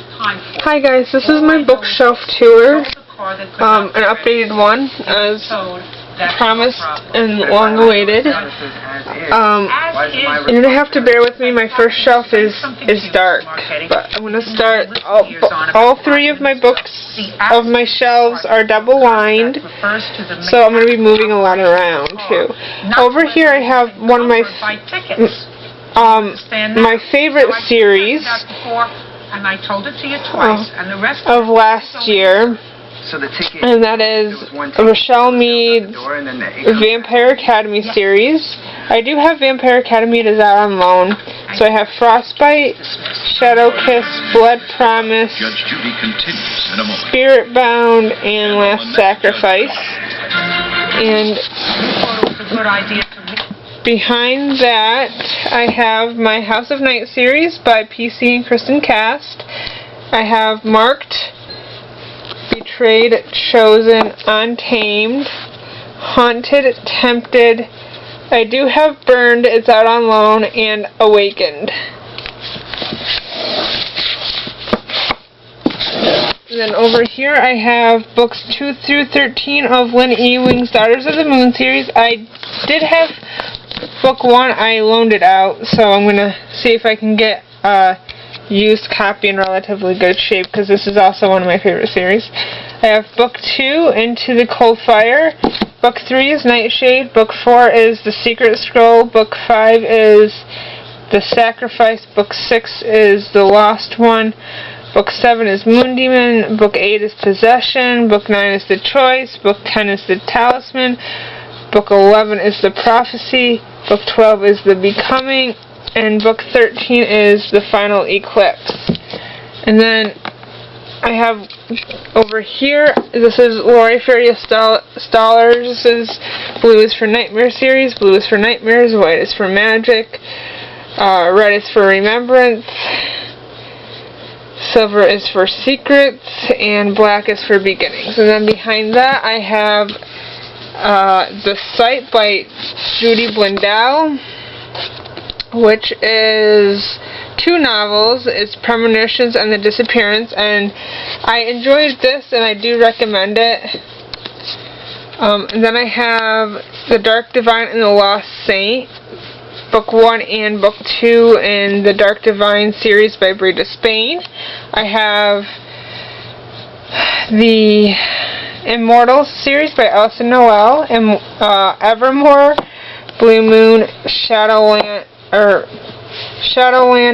Hi guys, this is my bookshelf tour, an updated one as promised and long awaited. You're gonna have to bear with me. My first shelf is dark, but I'm gonna start. All three of my books of my shelves are double lined, so I'm gonna be moving a lot around too. Over here I have one of my favorite series of last year, and that is Rochelle Mead's Vampire Academy series. I do have Vampire Academy. It is out on loan. So I have Frostbite, Shadow Kiss, Blood Promise, Spirit Bound, and Last Sacrifice. And behind that, I have my House of Night series by PC and Kristen Cast. I have Marked, Betrayed, Chosen, Untamed, Haunted, Tempted. I do have Burned, it's out on loan, and Awakened. And then over here I have books 2 through 13 of Lynn Ewing's Daughters of the Moon series. I did have book 1, I loaned it out, so I'm going to see if I can get a used copy in relatively good shape, because this is also one of my favorite series. I have book 2, Into the Cold Fire. Book 3 is Nightshade. Book 4 is The Secret Scroll. Book 5 is The Sacrifice. Book 6 is The Lost One. Book 7 is Moon Demon. Book 8 is Possession. Book 9 is The Choice. Book 10 is The Talisman. Book 11 is The Prophecy. Book 12 is The Becoming. And Book 13 is The Final Eclipse. And then I have over here, this is Lori Ferrier Stallers. This is Blue is for Nightmare series. Blue is for Nightmares. White is for Magic. Red is for Remembrance. Silver is for Secrets. And black is for Beginnings. And then behind that I have The Sight by Judy Blundell, which is 2 novels. It's Premonitions and The Disappearance, and I enjoyed this and I do recommend it. And then I have The Dark Divine and the Lost Saint, book 1 and book 2 in the Dark Divine series by Breda Spain. I have the Immortals series by Alison Noel, and Evermore, Blue Moon, Shadowland,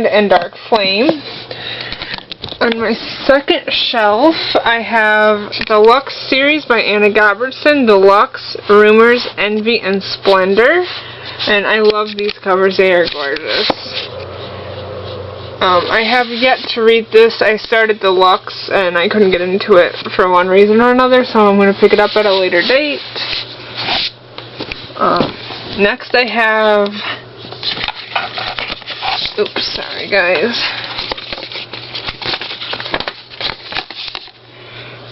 and Dark Flame. On my second shelf, I have the Lux series by Anna Gobertson, The Lux, Rumors, Envy, and Splendor. And I love these covers, they are gorgeous. I have yet to read this. I started The Lux and I couldn't get into it for one reason or another, so I'm going to pick it up at a later date. Next I have... Oops, sorry guys.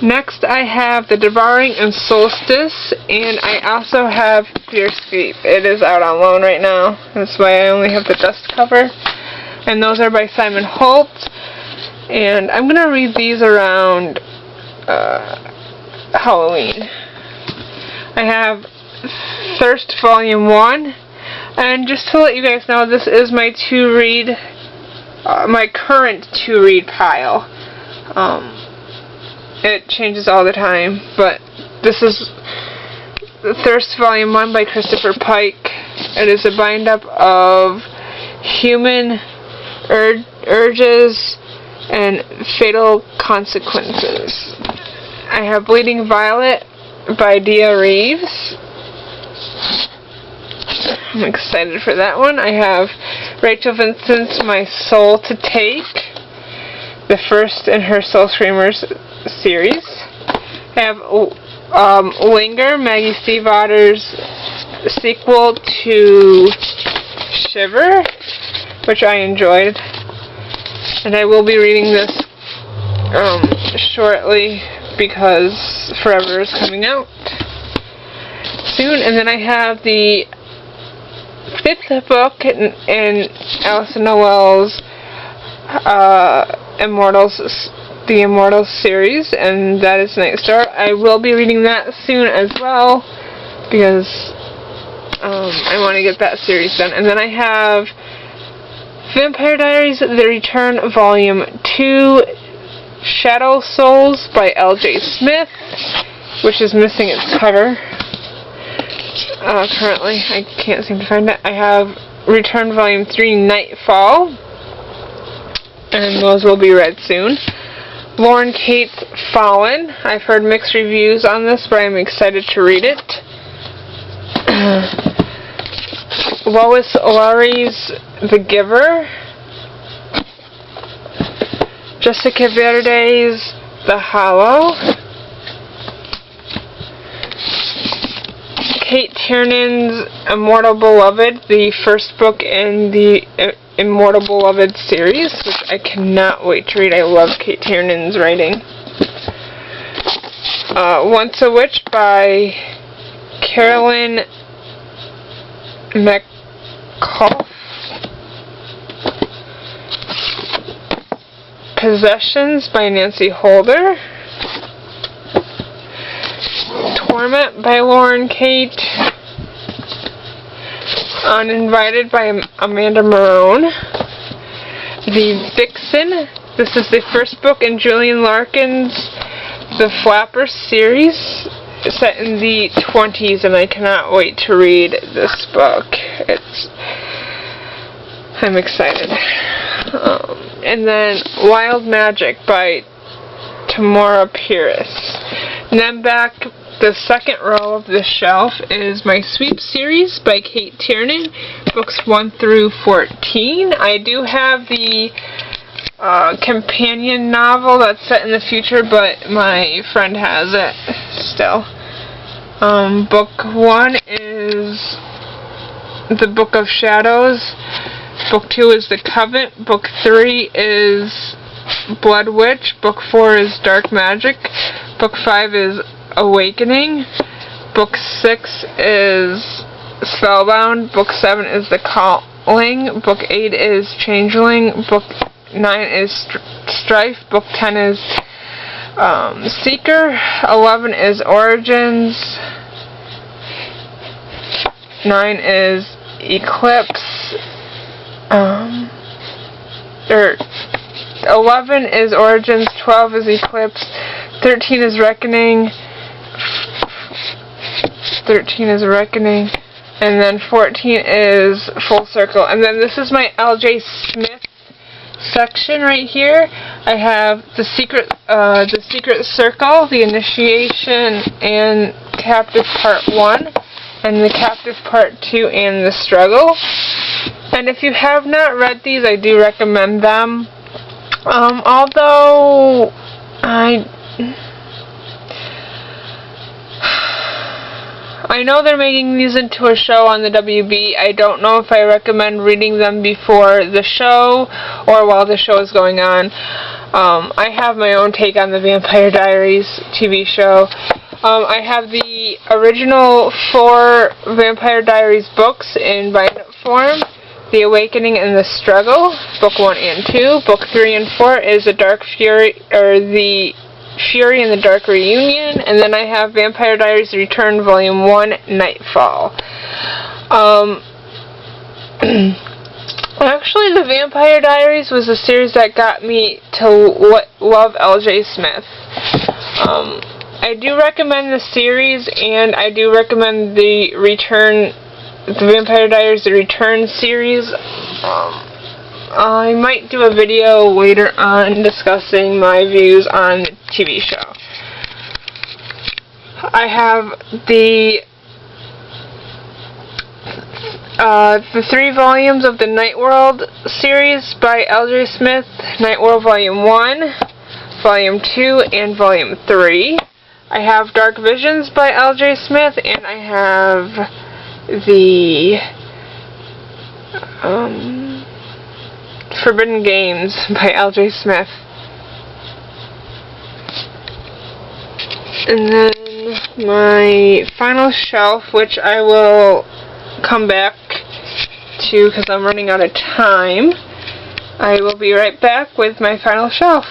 Next I have The Devouring and Solstice, and I also have Clearscape. It is out on loan right now. That's why I only have the dust cover. And those are by Simon Holt. And I'm going to read these around Halloween. I have Thirst Volume 1. And just to let you guys know, this is my my current to-read pile. It changes all the time, but this is Thirst Volume 1 by Christopher Pike. It is a bind-up of human urges and fatal consequences. I have Bleeding Violet by Dia Reeves. I'm excited for that one. I have Rachel Vincent's My Soul to Take, the first in her Soul Screamers series. I have Linger, Maggie Stiefvater's sequel to Shiver, which I enjoyed. And I will be reading this shortly because Forever is coming out soon. And then I have the 5th book in Alison Noel's the Immortals series, and that is Night Star. I will be reading that soon as well, because I want to get that series done. And then I have Vampire Diaries The Return Volume 2, Shadow Souls by L.J. Smith, which is missing its cover. Currently, I can't seem to find it. I have Return Volume 3, Nightfall, and those will be read soon. Lauren Kate's Fallen. I've heard mixed reviews on this, but I'm excited to read it. Lois Lowry's The Giver. Jessica Verde's The Hollow. Kate Tiernan's Immortal Beloved, the first book in the Immortal Beloved series, which I cannot wait to read. I love Kate Tiernan's writing. Once a Witch by Carolyn McCullough. Possessions by Nancy Holder. Torment by Lauren Kate. Uninvited by Amanda Marone. The Vixen. This is the first book in Julian Larkin's The Flapper series, set in the 20s, and I cannot wait to read this book. I'm excited. And then Wild Magic by Tamora Pierce. And then back the second row of the shelf is my Sweep series by Kate Tiernan, books 1 through 14. I do have the companion novel that's set in the future, but my friend has it still. Book 1 is The Book of Shadows. Book 2 is The Covenant. Book 3 is Blood Witch. Book 4 is Dark Magic. Book 5 is Awakening. Book 6 is Spellbound. Book 7 is The Calling. Book 8 is Changeling. Book 9 is Strife. Book 10 is Seeker. 11 is Origins. 9 is Eclipse. 11 is Origins. 12 is Eclipse. 13 is Reckoning. 13 is Reckoning. And then 14 is Full Circle. And then this is my L.J. Smith section right here. I have the Secret Circle, the Initiation, and Captive Part 1, and the Captive Part 2, and the Struggle. And if you have not read these, I do recommend them. Although I know they're making these into a show on the WB. I don't know if I recommend reading them before the show or while the show is going on. I have my own take on the Vampire Diaries TV show. I have the original 4 Vampire Diaries books in bind form. The Awakening and the Struggle, Book 1 and 2. Book 3 and 4 is The Dark Fury, or The Fury and the Dark Reunion. And then I have Vampire Diaries Return Volume 1, Nightfall. Actually, the Vampire Diaries was a series that got me to love L.J. Smith. I do recommend the series, and I do recommend the Vampire Diaries The Return series. I might do a video later on discussing my views on the TV show. I have the 3 volumes of the Night World series by L.J. Smith, Night World Volume 1, Volume 2, and Volume 3. I have Dark Visions by L.J. Smith, and I have the Forbidden Games by L.J. Smith. And then my final shelf, which I will come back to because I'm running out of time, I will be right back with my final shelf.